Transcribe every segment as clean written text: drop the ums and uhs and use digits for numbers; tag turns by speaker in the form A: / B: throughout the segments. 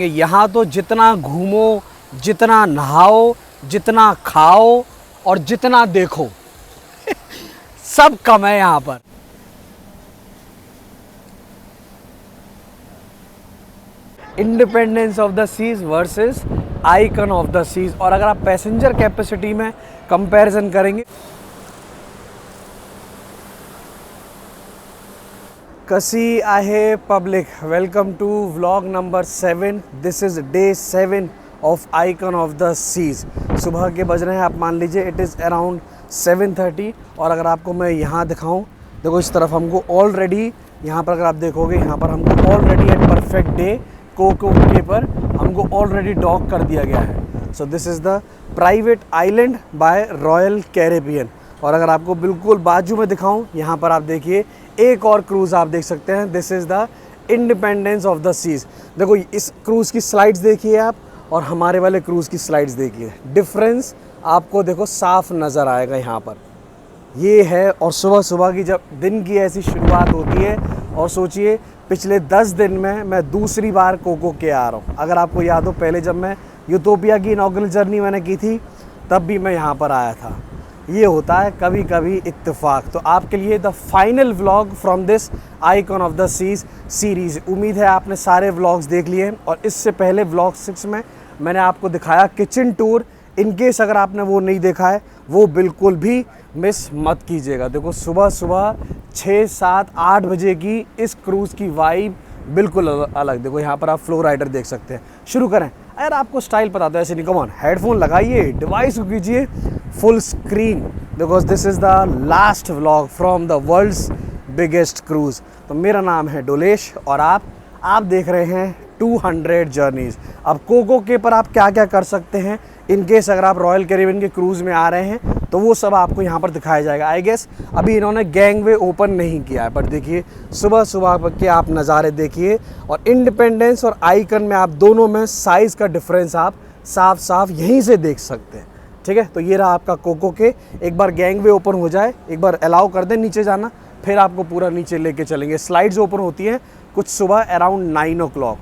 A: यहाँ तो जितना घूमो, जितना नहाओ, जितना खाओ और जितना देखो सब कम है यहाँ पर। Independence of the Seas versus Icon of the Seas. और अगर आप पैसेंजर कैपेसिटी में कंपैरिजन करेंगे, कसी आहे public, welcome to vlog number 7। This is day 7 of Icon of the Seas. सुबह के बज रहे हैं, आप मान लीजिए इट इज़ अराउंड 7:30। और अगर आपको मैं यहाँ दिखाऊं, देखो इस तरफ हमको ऑलरेडी, यहाँ पर अगर आप देखोगे, यहाँ पर हमको already at Perfect Day Coco के पर हमको ऑलरेडी डॉक कर दिया गया है। So this is the private island by Royal Caribbean. और अगर आपको बिल्कुल बाजू में दिखाऊं, यहाँ पर आप देखिए एक और क्रूज़ आप देख सकते हैं। This is the Independence of the Seas. देखो इस क्रूज़ की स्लाइड्स देखिए आप, और हमारे वाले क्रूज़ की स्लाइड्स देखिए, डिफरेंस आपको देखो साफ नज़र आएगा यहाँ पर। ये है, और सुबह सुबह की जब दिन की ऐसी शुरुआत होती है, और सोचिए पिछले 10 दिन में मैं दूसरी बार कोको के आ रहा हूँ। अगर आपको याद हो, पहले जब मैं यूटोपिया की इनॉग्रेशन जर्नी मैंने की थी, तब भी मैं यहाँ पर आया था। ये होता है कभी कभी इत्तेफाक। तो आपके लिए the final vlog from this Icon of the Seas series. उम्मीद है आपने सारे व्लॉग्स देख लिए। और इससे पहले व्लॉग 6 में मैंने आपको दिखाया किचन टूर। इन केस अगर आपने वो नहीं देखा है, वो बिल्कुल भी मिस मत कीजिएगा। देखो सुबह सुबह 6, 7, 8 बजे की इस क्रूज़ की वाइब बिल्कुल अलग। देखो यहाँ पर आप फ्लो राइडर देख सकते हैं। शुरू करें। अगर आपको स्टाइल पता तो ऐसे नहीं, कम ऑन, हेडफोन लगाइए, डिवाइस को कीजिए full screen, because this is the last vlog from the world's biggest cruise. तो मेरा नाम है डोलेश, और आप देख रहे हैं 200 जर्नीज़। अब कोको के पर आप क्या क्या कर सकते हैं, इन केस अगर आप रॉयल कैरिबियन के क्रूज़ में आ रहे हैं, तो वो सब आपको यहाँ पर दिखाया जाएगा। आई गेस अभी इन्होंने गैंगवे ओपन नहीं किया है, पर देखिए सुबह सुबह के आप नज़ारे देखिए। और इंडिपेंडेंस और आइकन में आप दोनों में साइज़ का डिफरेंस आप साफ साफ यहीं से देख सकते हैं। ठीक है, तो ये रहा आपका कोको के। एक बार गैंगवे ओपन हो जाए, एक बार अलाउ कर दें नीचे जाना, फिर आपको पूरा नीचे लेके चलेंगे। स्लाइड्स ओपन होती हैं कुछ सुबह around 9 o'clock।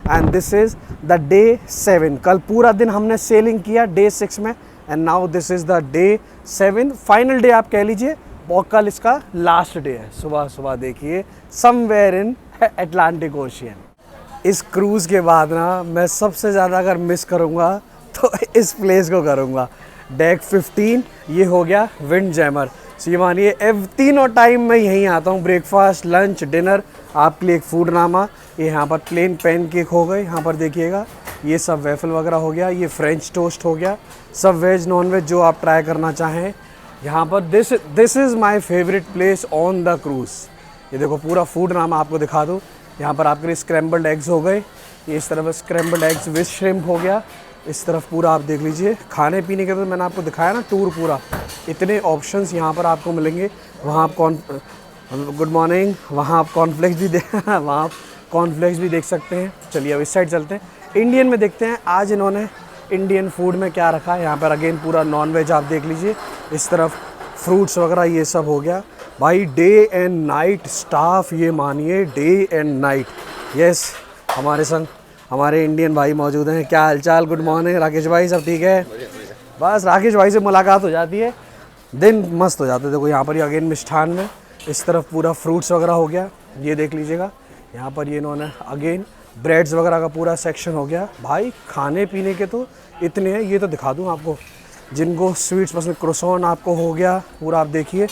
A: And this is the day 7। कल पूरा दिन हमने सेलिंग किया डे 6 में, and now this is the day 7, final day आप कह लीजिए। और कल इसका लास्ट डे है। सुबह सुबह देखिए समवेयर इन अटलांटिक ओशियन। इस क्रूज़ के बाद ना मैं सबसे ज़्यादा अगर मिस करूँगा तो इस प्लेस को करूँगा। डेक 15 ये हो गया विंड जैमर। सो ये मानिए तीनों टाइम मैं यहीं आता हूँ, ब्रेकफास्ट, लंच, डिनर। आपके लिए एक फूड नामा, ये यहाँ पर प्लेन पैन केक हो गए, यहाँ पर देखिएगा ये सब वेफल वगैरह हो गया, ये फ्रेंच टोस्ट हो गया, सब वेज नॉन वेज जो आप ट्राई करना चाहें यहाँ पर। This is my favourite place on the cruise. ये देखो पूरा फूड नामा आपको दिखा दूँ। यहाँ पर आपके लिए स्क्रैम्बल्ड एग्स हो गए, ये इस तरफ स्क्रैम्बल्ड एग्स विद श्रिम्प हो गया। इस तरफ पूरा आप देख लीजिए खाने पीने के, तो मैंने आपको दिखाया ना टूर पूरा, इतने ऑप्शंस यहाँ पर आपको मिलेंगे। वहाँ आप गुड मॉर्निंग, वहाँ आप कॉर्नफ्लेक्स भी वहाँ आप कॉर्नफ्लेक्स भी देख सकते हैं। चलिए अब इस साइड चलते हैं, इंडियन में देखते हैं आज इन्होंने इंडियन फूड में क्या रखा है। यहाँ पर अगेन पूरा नॉन वेज आप देख लीजिए, इस तरफ फ्रूट्स वगैरह ये सब हो गया। भाई डे एंड नाइट स्टाफ, ये मानिए डे एंड नाइट। यस, हमारे संग हमारे इंडियन भाई मौजूद हैं। क्या हालचाल, गुड मॉर्निंग राकेश भाई, सब ठीक है? बस राकेश भाई से मुलाकात हो जाती है, दिन मस्त हो जाता है। देखो यहाँ पर ये अगेन मिष्ठान में इस तरफ पूरा फ्रूट्स वगैरह हो गया, ये देख लीजिएगा। यहाँ पर ये इन्होंने अगेन ब्रेड्स वगैरह का पूरा सेक्शन हो गया। भाई खाने पीने के तो इतने हैं, ये तो दिखा दूँ आपको। जिनको स्वीट्स पसंद, क्रोसॉन आपको हो गया पूरा, आप देखिए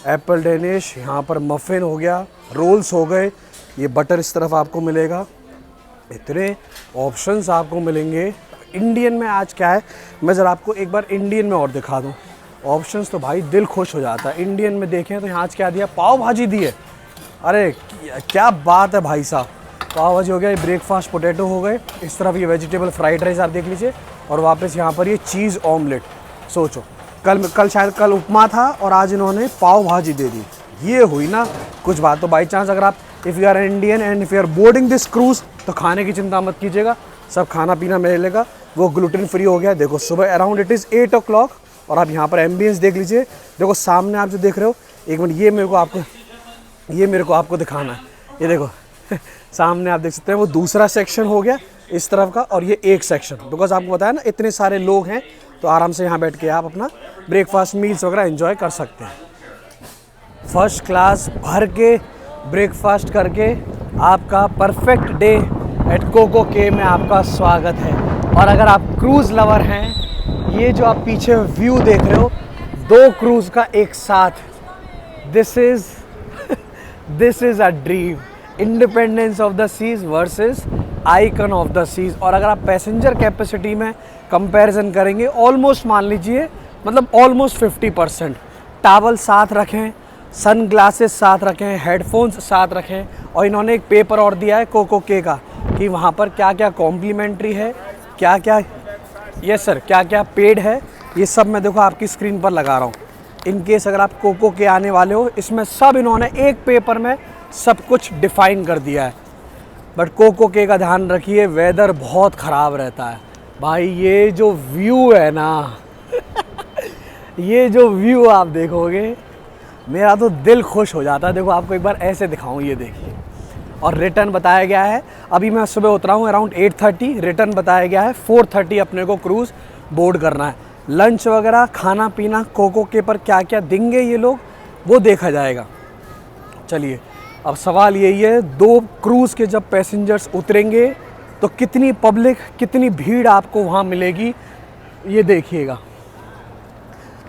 A: एप्पल डेनिश, यहाँ पर मफ़िन हो गया, रोल्स हो गए, ये बटर इस तरफ आपको मिलेगा। इतने ऑप्शंस आपको मिलेंगे। इंडियन में आज क्या है, मैं ज़रा आपको एक बार इंडियन में और दिखा दूँ। ऑप्शंस तो भाई दिल खुश हो जाता है। इंडियन में देखें तो यहाँ आज क्या दिया, पाव भाजी दी है। अरे क्या बात है भाई साहब, पाव भाजी हो गया, ये ब्रेकफास्ट पोटैटो हो गए, इस तरफ ये वेजिटेबल फ्राइड राइस आप देख लीजिए, और वापस यहाँ पर ये चीज़ ऑमलेट। सोचो कल शायद कल उपमा था और आज इन्होंने पाव भाजी दे दी। ये हुई ना कुछ बात। तो बाई चांस अगर आप if you are Indian and if you are boarding this cruise, तो खाने की चिंता मत कीजिएगा, सब खाना पीना मिलेगा, वो ग्लूटेन फ्री हो गया। देखो सुबह अराउंड इट इज़ 8 o'clock, और आप यहाँ पर एम्बियंस देख लीजिए। देखो सामने आप जो देख रहे हो, एक मिनट ये मेरे को आपको दिखाना है। ये देखो सामने आप देख सकते हैं, वो दूसरा सेक्शन हो गया, इस तरफ का, और ये एक सेक्शन, बिकॉज आपको पता है ना इतने सारे लोग हैं तो आराम से यहाँ बैठ के आप अपना ब्रेकफास्ट मील्स वगैरह एंजॉय कर सकते हैं। फर्स्ट क्लास भर के ब्रेकफास्ट करके आपका परफेक्ट डे एट कोको के में आपका स्वागत है। और अगर आप क्रूज़ लवर हैं, ये जो आप पीछे व्यू देख रहे हो 2 क्रूज़ का एक साथ, this is a dream. Independence of the Seas versus Icon of the Seas. और अगर आप पैसेंजर कैपेसिटी में कंपैरिजन करेंगे, ऑलमोस्ट मान लीजिए मतलब ऑलमोस्ट 50%। टावल साथ रखें, सन ग्लासेस साथ रखें, हेडफोन्स साथ रखें, और इन्होंने एक पेपर और दिया है कोको के का कि वहाँ पर क्या क्या कॉम्प्लीमेंट्री है, क्या क्या यस सर क्या क्या पेड है, ये सब मैं देखो आपकी स्क्रीन पर लगा रहा हूँ। इन केस अगर आप कोको के आने वाले हो, इसमें सब इन्होंने एक पेपर में सब कुछ डिफ़ाइन कर दिया है। बट कोको के का ध्यान रखिए, वेदर बहुत ख़राब रहता है भाई। ये जो व्यू है ना ये जो व्यू आप देखोगे मेरा तो दिल खुश हो जाता है। देखो आपको एक बार ऐसे दिखाऊं, ये देखिए। और रिटर्न बताया गया है, अभी मैं सुबह उतरा हूँ अराउंड 8:30, रिटर्न बताया गया है 4:30 अपने को क्रूज़ बोर्ड करना है। लंच वगैरह खाना पीना कोको के पर क्या क्या देंगे ये लोग, वो देखा जाएगा। चलिए अब सवाल यही है, 2 क्रूज़ के जब पैसेंजर्स उतरेंगे तो कितनी पब्लिक, कितनी भीड़ आपको वहाँ मिलेगी, ये देखिएगा।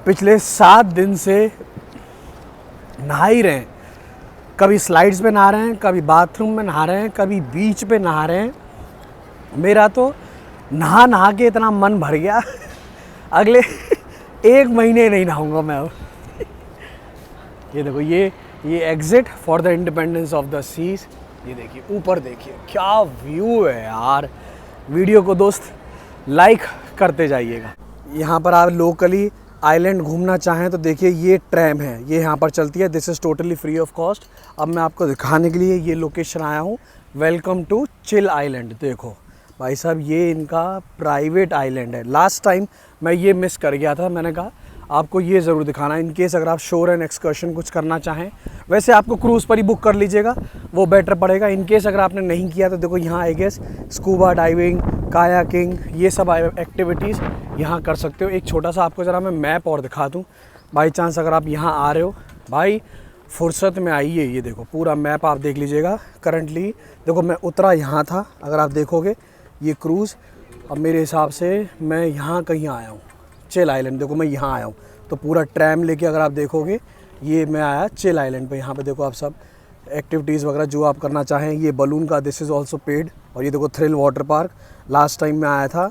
A: पिछले 7 दिन से नहा ही रहे हैं, कभी स्लाइड्स पे नहा रहे हैं, कभी बाथरूम में नहा रहे हैं, कभी बीच पे नहा रहे हैं। मेरा तो नहा नहा के इतना मन भर गया अगले 1 महीने नहीं नहाऊंगा मैं अब। ये देखो, ये exit for the Independence of the Seas. ये देखिए ऊपर, देखिए क्या व्यू है यार। वीडियो को दोस्त लाइक करते जाइएगा। यहाँ पर आप लोकली आइलैंड घूमना चाहें तो देखिए ये ट्रैम है, ये यहाँ पर चलती है। This is totally free of cost. अब मैं आपको दिखाने के लिए ये लोकेशन आया हूँ, वेलकम टू चिल आइलैंड। देखो भाई साहब, ये इनका प्राइवेट आइलैंड है। लास्ट टाइम मैं ये मिस कर गया था, मैंने कहा आपको ये ज़रूर दिखाना है। इन केस अगर आप शोर एंड एक्सकर्शन कुछ करना चाहें, वैसे आपको क्रूज़ पर ही बुक कर लीजिएगा, वो बेटर पड़ेगा। इन केस अगर आपने नहीं किया तो देखो यहाँ I guess scuba diving, kayaking, ये सब एक्टिविटीज़ यहाँ कर सकते हो। एक छोटा सा आपको ज़रा मैं मैप और दिखा दूँ, बाई चांस अगर आप यहाँ आ रहे हो भाई फुर्सत में आइए। ये देखो पूरा मैप आप देख लीजिएगा। करंटली देखो मैं उतरा यहाँ था, अगर आप देखोगे ये क्रूज़, अब मेरे हिसाब से मैं यहाँ कहीं आया हूँ, चिल आइलैंड। देखो मैं यहाँ आया हूँ, तो पूरा ट्रैम लेके अगर आप देखोगे ये मैं आया चिल आइलैंड पे। यहाँ पे देखो आप सब एक्टिविटीज़ वगैरह जो आप करना चाहें, ये बलून का दिस इज़ ऑल्सो पेड। और ये देखो thrill water park, last time मैं आया था,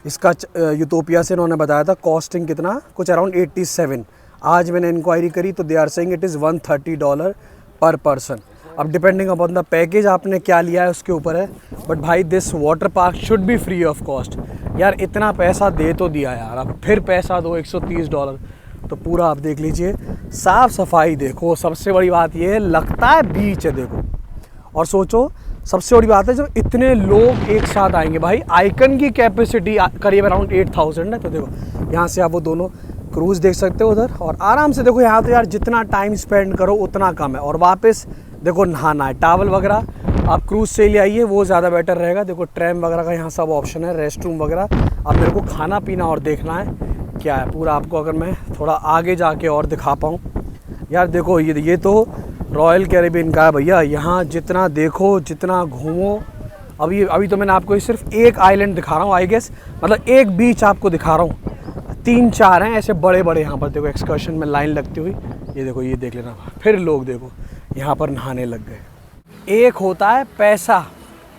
A: इसका यूटोपिया से इन्होंने बताया था कॉस्टिंग कितना, कुछ अराउंड 87। आज मैंने इंक्वायरी करी तो they are saying it is $130 per person. अब डिपेंडिंग अपॉन द पैकेज आपने क्या लिया है उसके ऊपर है। बट भाई this water park should be free of cost. यार इतना पैसा दे तो दिया यार, अब फिर पैसा दो $130। तो पूरा आप देख लीजिए, साफ़ सफाई देखो। सबसे बड़ी बात ये है, लगता है बीच है देखो। और सोचो सबसे बड़ी बात है जब इतने लोग एक साथ आएंगे, भाई आइकन की कैपेसिटी करीब अराउंड 8000 है। तो देखो यहाँ से आप वो दोनों क्रूज़ देख सकते हो उधर, और आराम से देखो यहाँ तो यार जितना टाइम स्पेंड करो उतना कम है। और वापस देखो नहाना है, टावल वगैरह आप क्रूज़ से ले आइए, वो ज़्यादा बेटर रहेगा। देखो ट्रैम वगैरह का यहाँ सब ऑप्शन है, रेस्ट रूम वगैरह। अब मेरे को खाना पीना और देखना है क्या है पूरा, आपको अगर मैं थोड़ा आगे जाके और दिखा पाऊँ। यार देखो ये तो रॉयल कैरिबियन का है भैया, यहाँ जितना देखो जितना घूमो। अभी तो मैंने आपको सिर्फ एक आइलैंड दिखा रहा हूँ, आई गेस मतलब एक बीच आपको दिखा रहा हूँ। 3-4 हैं ऐसे बड़े बड़े यहाँ पर देखो एक्सकर्शन में लाइन लगती हुई। ये देखो ये देख लेना, फिर लोग देखो यहाँ पर नहाने लग गए। एक होता है पैसा,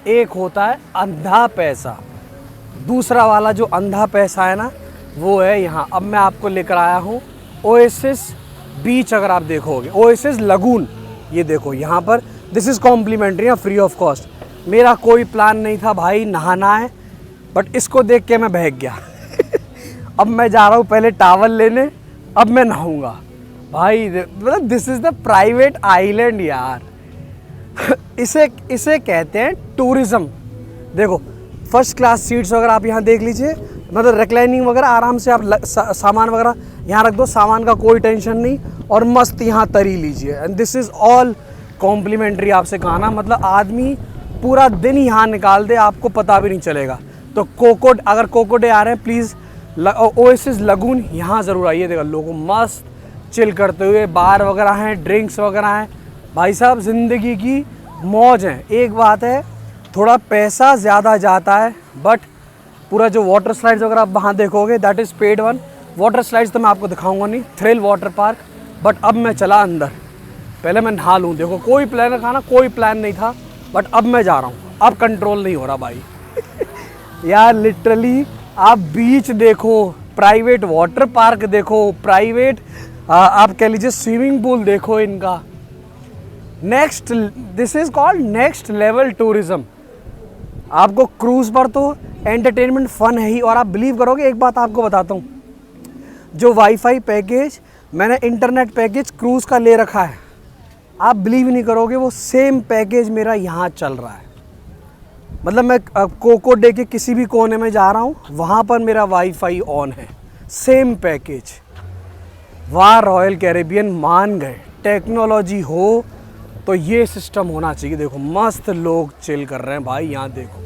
A: एक होता है अंधा पैसा। दूसरा वाला जो अंधा पैसा है ना, वो है यहाँ। अब मैं आपको लेकर आया हूँ ओएसिस बीच। अगर आप देखोगे ओएसिस लगून, ये देखो यहाँ पर this is complimentary, free of cost. मेरा कोई प्लान नहीं था भाई नहाना है, बट इसको देख के मैं बहक गया अब मैं जा रहा हूँ पहले टावल लेने, अब मैं नहाऊंगा भाई। मतलब this is the private island यार इसे कहते हैं टूरिज़्म। देखो फर्स्ट क्लास सीट्स वगैरह आप यहाँ देख लीजिए, मतलब रिक्लाइनिंग वगैरह आराम से आप सामान वगैरह यहाँ रख दो, सामान का कोई टेंशन नहीं, और मस्त यहाँ तरी लीजिए। And this is all complimentary. आपसे कहा ना, मतलब आदमी पूरा दिन यहाँ निकाल दे, आपको पता भी नहीं चलेगा। तो अगर कोको डे आ रहे हैं प्लीज़ ओएसिस लगून यहाँ ज़रूर आइए। देखो लोग मस्त चिल करते हुए, बार वगैरह हैं, ड्रिंक्स वगैरह हैं। भाई साहब ज़िंदगी की मौज है। एक बात है, थोड़ा पैसा ज़्यादा जाता है, बट पूरा जो वाटर स्लाइड्स वगैरह आप वहाँ देखोगे that is paid one. Water slides तो मैं आपको दिखाऊंगा नहीं, थ्रिल वाटर पार्क। बट अब मैं चला अंदर, पहले मैं नहा लूँ। देखो कोई प्लान था ना, कोई प्लान नहीं था, बट अब मैं जा रहा हूँ। अब कंट्रोल नहीं हो रहा भाई। यार लिटरली आप बीच देखो, प्राइवेट वाटर पार्क देखो, प्राइवेट आप कह लीजिए स्विमिंग पूल देखो इनका। Next, this is called next level tourism. आपको क्रूज़ पर तो एंटरटेनमेंट फ़न है ही। और आप बिलीव करोगे, एक बात आपको बताता हूँ, जो वाईफाई पैकेज मैंने इंटरनेट पैकेज क्रूज़ का ले रखा है, आप बिलीव नहीं करोगे वो सेम पैकेज मेरा यहाँ चल रहा है। मतलब मैं कोको डे के किसी भी कोने में जा रहा हूँ, वहाँ पर मेरा वाईफाई ऑन है, सेम पैकेज। वाह रॉयल कैरेबियन मान गए। टेक्नोलॉजी हो तो ये सिस्टम होना चाहिए। देखो मस्त लोग चिल कर रहे हैं भाई, यहाँ देखो,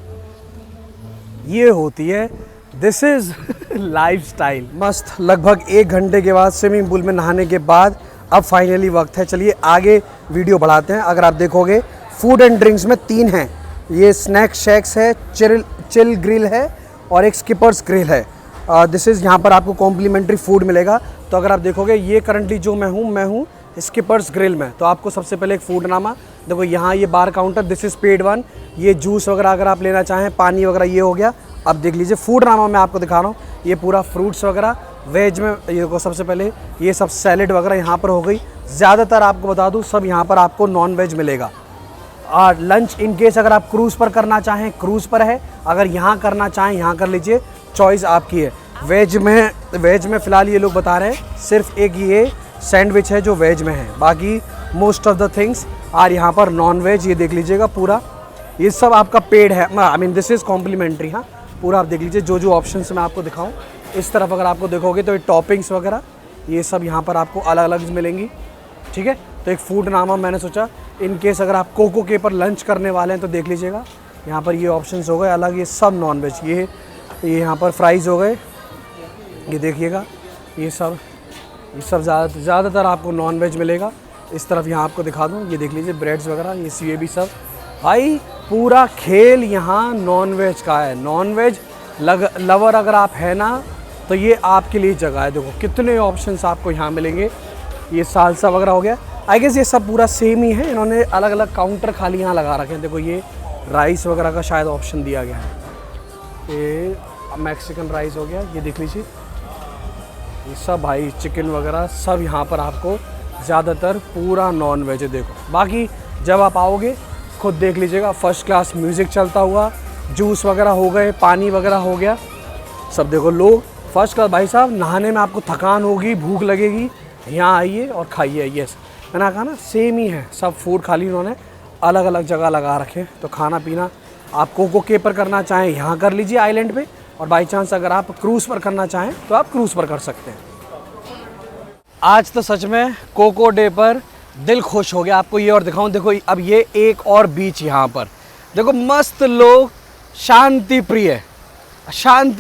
A: ये होती है, दिस इज़ लाइफस्टाइल। मस्त। लगभग 1 घंटे के बाद स्विमिंग पूल में नहाने के बाद अब फाइनली वक्त है, चलिए आगे वीडियो बढ़ाते हैं। अगर आप देखोगे फूड एंड ड्रिंक्स में 3 हैं, ये स्नैक शैक्स है, चिल ग्रिल है और एक स्किपर्स ग्रिल है। दिस इज़, यहाँ पर आपको कॉम्प्लीमेंट्री फूड मिलेगा। तो अगर आप देखोगे ये करंटली जो मैं हूँ स्किपर्स ग्रिल में। तो आपको सबसे पहले एक फूड नामा देखो, यहाँ ये bar counter, this is paid one. ये जूस वगैरह अगर आप लेना चाहें, पानी वगैरह, ये हो गया। अब देख लीजिए फूड नामा मैं आपको दिखा रहा हूँ, ये पूरा फ्रूट्स वगैरह। वेज में ये देखो, सबसे पहले ये सब सैलेड वगैरह यहाँ पर हो गई। ज़्यादातर आपको बता दूँ सब यहाँ पर आपको नॉन वेज मिलेगा। और लंच इन केस अगर आप क्रूज़ पर करना चाहें, क्रूज़ पर है। अगर यहाँ करना चाहें यहाँ कर लीजिए, चॉइस आपकी है। वेज में फ़िलहाल ये लोग बता रहे हैं सिर्फ एक ये सैंडविच है जो वेज में है, बाकी most of the things are यहाँ पर नॉन वेज। ये देख लीजिएगा पूरा, ये सब आपका पेड है, I mean this is complimentary. हाँ, पूरा आप देख लीजिए, जो ऑप्शंस मैं आपको दिखाऊँ। इस तरफ अगर आपको देखोगे तो ये टॉपिंग्स वगैरह ये सब यहाँ पर आपको अलग अलग मिलेंगी। ठीक है, तो एक फूड नामा मैंने सोचा इन केस अगर आप कोको के पर लंच करने वाले हैं तो देख लीजिएगा। यहाँ पर ये ऑप्शंस हो गए अलग, ये सब नॉन वेज। ये यहाँ पर फ्राइज़ हो गए, ये देखिएगा, ये सब ज़्यादातर आपको नॉन वेज मिलेगा। इस तरफ यहाँ आपको दिखा दूँ, ये देख लीजिए ब्रेड्स वगैरह, ये भी सब। भाई पूरा खेल यहाँ नॉन वेज का है। नॉन वेज लवर अगर आप है ना, तो ये आपके लिए जगह है। देखो कितने ऑप्शंस आपको यहाँ मिलेंगे। ये सालसा वगैरह हो गया, आई गेस ये सब पूरा सेम ही है। इन्होंने अलग अलग काउंटर खाली यहाँ लगा रखे हैं। देखो ये राइस वगैरह का शायद ऑप्शन दिया गया है, ये मैक्सिकन राइस हो गया, ये देख लीजिए। ये सब भाई चिकन वगैरह सब यहाँ पर आपको ज़्यादातर पूरा नॉन वेज है। देखो बाकी जब आप आओगे खुद देख लीजिएगा, फर्स्ट क्लास म्यूज़िक चलता हुआ, जूस वगैरह हो गए, पानी वगैरह हो गया, सब देखो लोग फर्स्ट क्लास। भाई साहब नहाने में आपको थकान होगी, भूख लगेगी, यहाँ आइए और खाइए। यस, मैंने कहा ना सेम ही है सब फूड, खाली उन्होंने अलग अलग जगह लगा रखे। तो खाना पीना आप कोको के पर करना चाहें यहाँ कर लीजिए आइलैंड पे, और बाई चांस अगर आप क्रूज़ पर करना चाहें तो आप क्रूज़ पर कर सकते हैं। आज तो सच में कोको डे पर दिल खुश हो गया। आपको ये और दिखाऊं, देखो अब ये एक और बीच यहाँ पर देखो, मस्त लोग, शांति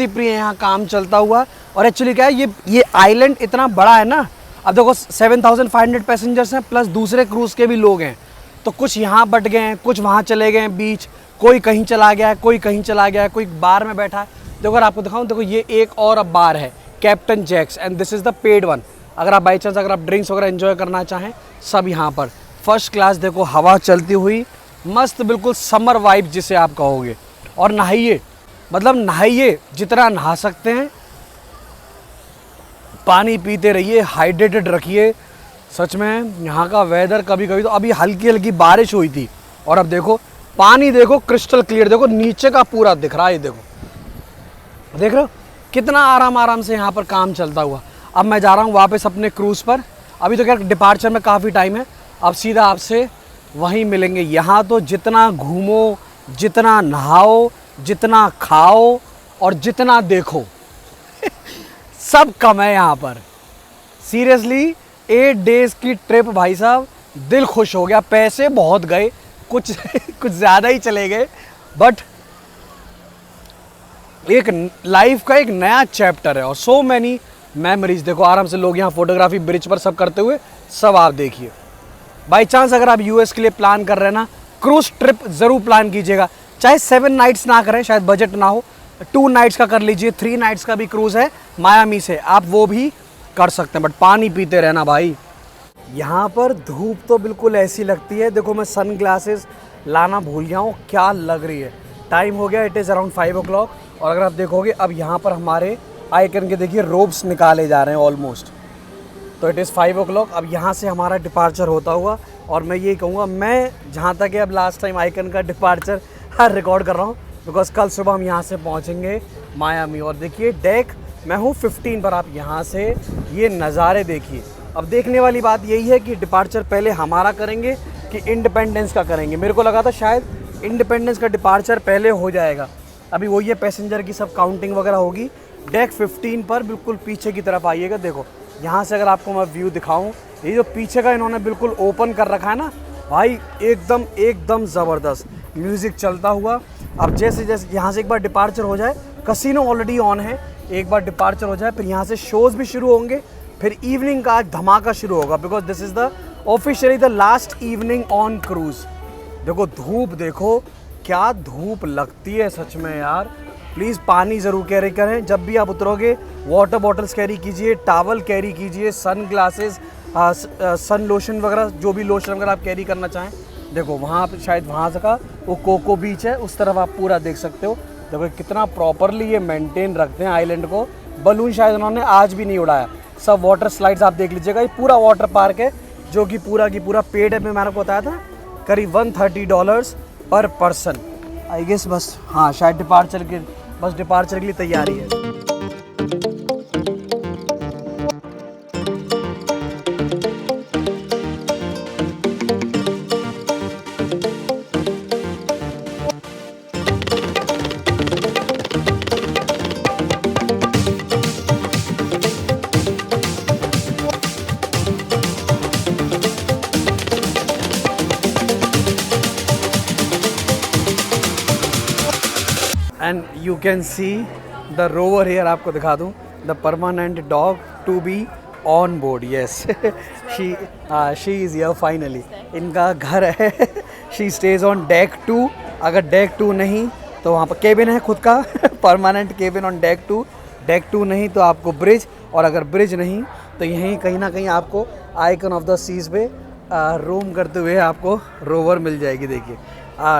A: प्रिय यहाँ काम चलता हुआ। और एक्चुअली क्या है, ये आइलैंड इतना बड़ा है ना, अब देखो 7500 पैसेंजर्स हैं, प्लस दूसरे क्रूज़ के भी लोग हैं। तो कुछ यहाँ बट गए हैं, कुछ वहाँ चले गए हैं बीच, कोई कहीं चला गया है, कोई कहीं चला गया है, कोई बार में बैठा है। देखो अगर आपको दिखाऊं, देखो ये एक और अब बार है, Captain Jack's, and this is the paid one. अगर आप बाई चांस अगर आप ड्रिंक्स वगैरह एंजॉय करना चाहें, सब यहाँ पर फर्स्ट क्लास। देखो हवा चलती हुई मस्त, बिल्कुल समर वाइब जिसे आप कहोगे। और नहाइए, मतलब नहाइए जितना नहा सकते हैं, पानी पीते रहिए, हाइड्रेटेड रखिए। सच में यहाँ का वेदर कभी कभी तो, अभी हल्की हल्की बारिश हुई थी और अब देखो पानी देखो क्रिस्टल क्लियर, देखो नीचे का पूरा दिख रहा है। देखो देख रहे हो कितना आराम से यहाँ पर काम चलता हुआ। अब मैं जा रहा हूँ वापस अपने क्रूज़ पर। अभी तो क्या डिपार्चर में काफ़ी टाइम है, अब सीधा आपसे वहीं मिलेंगे। यहाँ तो जितना घूमो, जितना नहाओ, जितना खाओ और जितना देखो सब कम है यहाँ पर। सीरियसली 8 डेज़ की ट्रिप भाई साहब, दिल खुश हो गया। पैसे बहुत गए, कुछ कुछ ज़्यादा ही चले गए, बट एक लाइफ का एक नया चैप्टर है और सो मैनी मेमोरीज। देखो आराम से लोग यहाँ फोटोग्राफी ब्रिज पर सब करते हुए, सब आप देखिए। बाई चांस अगर आप यूएस के लिए प्लान कर रहे हैं ना, क्रूज ट्रिप ज़रूर प्लान कीजिएगा। चाहे 7 नाइट्स ना करें, शायद बजट ना हो, 2 नाइट्स का कर लीजिए। 3 नाइट्स का भी क्रूज़ है मायामी से, आप वो भी कर सकते हैं, बट पानी पीते रहना भाई। यहाँ पर धूप तो बिल्कुल ऐसी लगती है, देखो मैं सन ग्लासेस लाना भूल गया हूँ, क्या लग रही है। टाइम हो गया, इट इज़ अराउंड 5 o'clock और अगर आप देखोगे अब यहाँ पर हमारे आइकन के देखिए रोब्स निकाले जा रहे हैं ऑलमोस्ट। तो इट इज़ 5 o'clock, अब यहाँ से हमारा डिपार्चर होता हुआ, और मैं यही कहूँगा, मैं जहाँ तक है अब लास्ट टाइम आइकन का डिपार्चर रिकॉर्ड कर रहा हूँ, बिकॉज कल सुबह हम यहाँ से पहुँचेंगे मायामी। और देखिए डेक मैं हूँ 15 पर, आप यहाँ से ये नज़ारे देखिए। अब देखने वाली बात यही है कि डिपार्चर पहले हमारा करेंगे कि इंडिपेंडेंस का करेंगे। मेरे को लगा था शायद इंडिपेंडेंस का डिपार्चर पहले हो जाएगा, अभी वही है, पैसेंजर की सब काउंटिंग वगैरह होगी। डेक 15 पर बिल्कुल पीछे की तरफ आइएगा। देखो यहाँ से अगर आपको मैं व्यू दिखाऊं, ये जो पीछे का इन्होंने बिल्कुल ओपन कर रखा है ना भाई, एकदम एकदम ज़बरदस्त म्यूज़िक चलता हुआ। अब जैसे जैसे यहाँ से एक बार डिपार्चर हो जाए, कसिनो ऑलरेडी ऑन है, एक बार डिपार्चर हो जाए फिर यहाँ से शोज़ भी शुरू होंगे, फिर इवनिंग का धमाका शुरू होगा, because this is the officially the last evening on cruise. देखो धूप, देखो क्या धूप लगती है सच में यार। प्लीज़ पानी ज़रूर कैरी करें, जब भी आप उतरोगे वाटर बॉटल्स कैरी कीजिए, टावल कैरी कीजिए, सन ग्लासेस, सन लोशन वगैरह, जो भी लोशन वगैरह आप कैरी करना चाहें। देखो वहाँ पे शायद वहाँ से का वो कोको बीच है, उस तरफ आप पूरा देख सकते हो। देखो कितना प्रॉपरली ये मेंटेन रखते हैं आइलैंड को। बलून शायद उन्होंने आज भी नहीं उड़ाया। सब वाटर स्लाइड्स आप देख लीजिएगा, ये पूरा वाटर पार्क है जो कि पूरा की पूरा पेड है। मैंने आपको बताया था करीब $130 पर पर्सन। आई गेस बस हाँ, शायद डिपार्चर के लिए तैयारी है। And you can see the Rover here, आपको दिखा दूँ, the permanent dog to be on board. Yes she is here finally, इनका घर है। शी स्टेज ऑन डेक 2, अगर डेक 2 नहीं तो वहाँ पर केबिन है खुद का, permanent cabin on deck 2। Deck 2 नहीं तो आपको ब्रिज, और अगर ब्रिज नहीं तो यहीं कहीं ना कहीं आपको आइकन ऑफ द सीज पे रूम करते हुए आपको रोवर मिल जाएगी। देखिए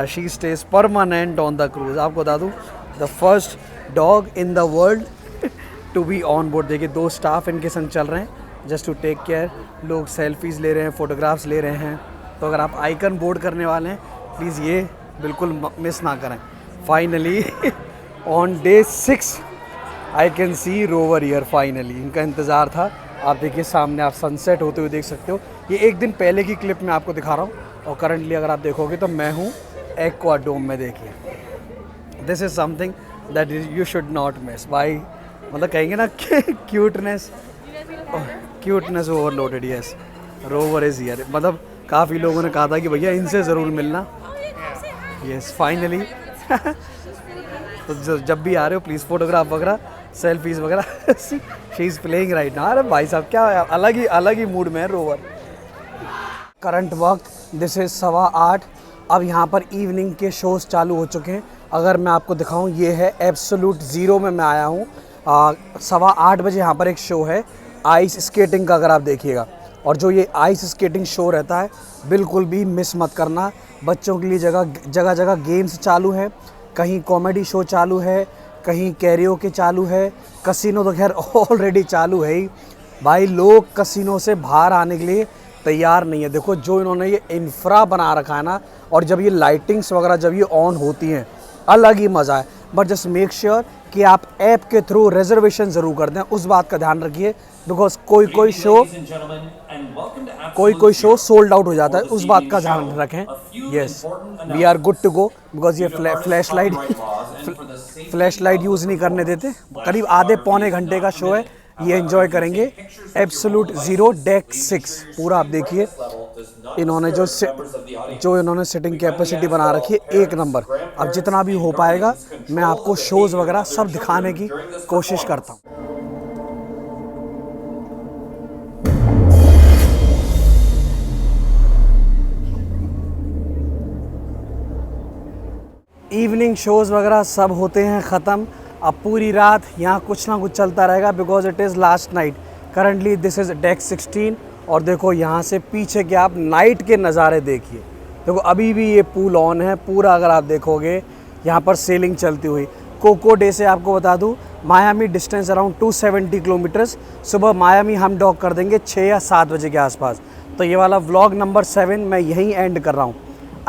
A: she stays permanent on the cruise. आपको बता दूँ the first dog in the world to be on board. देखिए 2 स्टाफ इनके संग चल रहे हैं जस्ट टू टेक केयर। लोग सेल्फीज़ ले रहे हैं, फ़ोटोग्राफ्स ले रहे हैं। तो अगर आप आइकन बोर्ड करने वाले हैं प्लीज़ ये बिल्कुल मिस ना करें। Finally on day 6 I can see rover here finally. इनका इंतज़ार था। आप देखिए सामने आप सनसेट होते हुए देख सकते हो। ये एक दिन पहले की क्लिप मैं आपको दिखा रहा हूँ, और करंटली अगर आप देखोगे तो मैं हूँ एक्वाडोम में। देखिए this is something that you should not miss भाई। मतलब कहेंगे ना cuteness overloaded. Yes rover is here. मतलब काफ़ी लोगों ने कहा था कि भैया इनसे ज़रूर मिलना। यस फाइनली तो जब भी आ रहे हो प्लीज़ फोटोग्राफ वगैरह, सेल्फीज़ वगैरह। She is playing right now. अरे भाई साहब क्या अलग ही मूड में है रोवर। करंट वक्त दिस इज़ 8:15। अब यहाँ पर इवनिंग के शोज़ चालू हो चुके हैं। अगर मैं आपको दिखाऊं, ये है एब्सोल्यूट ज़ीरो में मैं आया हूँ। 8:15 बजे यहाँ पर एक शो है आइस स्केटिंग का, अगर आप देखिएगा। और जो ये आइस स्केटिंग शो रहता है बिल्कुल भी मिस मत करना। बच्चों के लिए जगह जगह गेम्स चालू है, कहीं कॉमेडी शो चालू है, कहीं कैरियोके चालू है। कसिनो तो खैर ऑलरेडी चालू है ही भाई। लोग कसिनो से बाहर आने के लिए तैयार नहीं है। देखो जो इन्होंने ये इंफ्रा बना रखा है ना, और जब ये लाइटिंग्स वगैरह जब ये ऑन होती हैं अलग ही मज़ा है। बट जस्ट मेक श्योर कि आप ऐप के थ्रू रिजर्वेशन ज़रूर कर दें, उस बात का ध्यान रखिए। बिकॉज कोई शो सोल्ड आउट हो जाता है, उस बात का ध्यान रखें। Yes we are good to go, because ये फ्लैश लाइट यूज़ नहीं करने देते। करीब आधे पौने घंटे का शो है, ये एंजॉय करेंगे। एब्सोल्यूट ज़ीरो डेक 6 पूरा आप देखिए, इन्होंने जो इन्होंने सिटिंग कैपेसिटी बना रखी है एक नंबर। अब जितना भी हो पाएगा मैं आपको शोज़ वगैरह सब दिखाने की कोशिश करता हूँ। इवनिंग शोज़ वगैरह सब होते हैं ख़त्म। अब पूरी रात यहाँ कुछ ना कुछ चलता रहेगा because it is last night. Currently this is deck 16 और देखो यहाँ से पीछे के आप नाइट के नज़ारे देखिए। देखो अभी भी ये पूल ऑन है पूरा, अगर आप देखोगे यहाँ पर सेलिंग चलती हुई। कोको डे से आपको बता दूँ, मायामी डिस्टेंस अराउंड 270 किलोमीटर्स। सुबह मायामी हम डॉक कर देंगे 6 या 7 बजे के आसपास। तो ये वाला व्लॉग नंबर 7 मैं यहीं एंड कर रहा हूँ।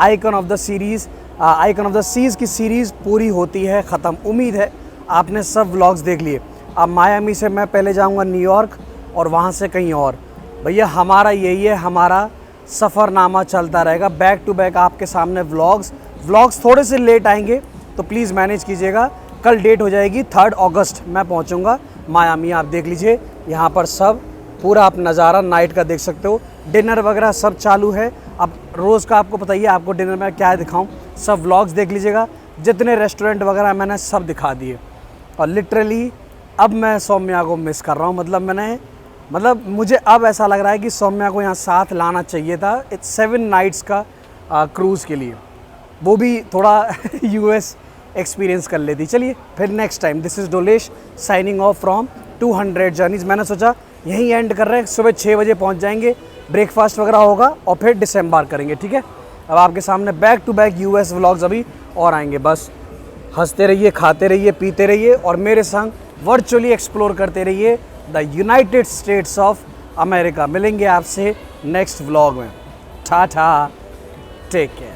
A: Icon of the series, Icon of the Seas की सीरीज़ पूरी होती है ख़त्म। उम्मीद है आपने सब व्लॉग्स देख लिए। अब मायामी से मैं पहले जाऊंगा न्यूयॉर्क और वहाँ से कहीं और। भैया हमारा यही है, हमारा सफ़रनामा चलता रहेगा बैक टू बैक आपके सामने व्लॉग्स थोड़े से लेट आएंगे तो प्लीज़ मैनेज कीजिएगा। कल डेट हो जाएगी 3 अगस्त, मैं पहुँचूँगा मायामी। आप देख लीजिए यहाँ पर सब पूरा आप नज़ारा नाइट का देख सकते हो। डिनर वगैरह सब चालू है। अब रोज़ का आपको पता ही है आपको डिनर में क्या दिखाऊं, सब व्लॉग्स देख लीजिएगा। जितने रेस्टोरेंट वगैरह मैंने सब दिखा दिए। और लिटरली अब मैं सौम्या को मिस कर रहा हूँ। मतलब मुझे अब ऐसा लग रहा है कि सौम्या को यहाँ साथ लाना चाहिए था। इट्स 7 नाइट्स का क्रूज़ के लिए, वो भी थोड़ा US एक्सपीरियंस कर लेती। चलिए फिर next time. This is Dolesh signing off from 200 journeys. मैंने सोचा यहीं एंड कर रहे हैं, सुबह 6 बजे पहुँच जाएंगे, ब्रेकफास्ट वगैरह होगा और फिर डिसम्बर करेंगे। ठीक है, अब आपके सामने back to back US vlogs अभी और आएंगे। बस हंसते रहिए, खाते रहिए, पीते रहिए और मेरे संग वर्चुअली एक्सप्लोर करते रहिए the United States of America. मिलेंगे आपसे नेक्स्ट व्लॉग में। Ta-ta, take care.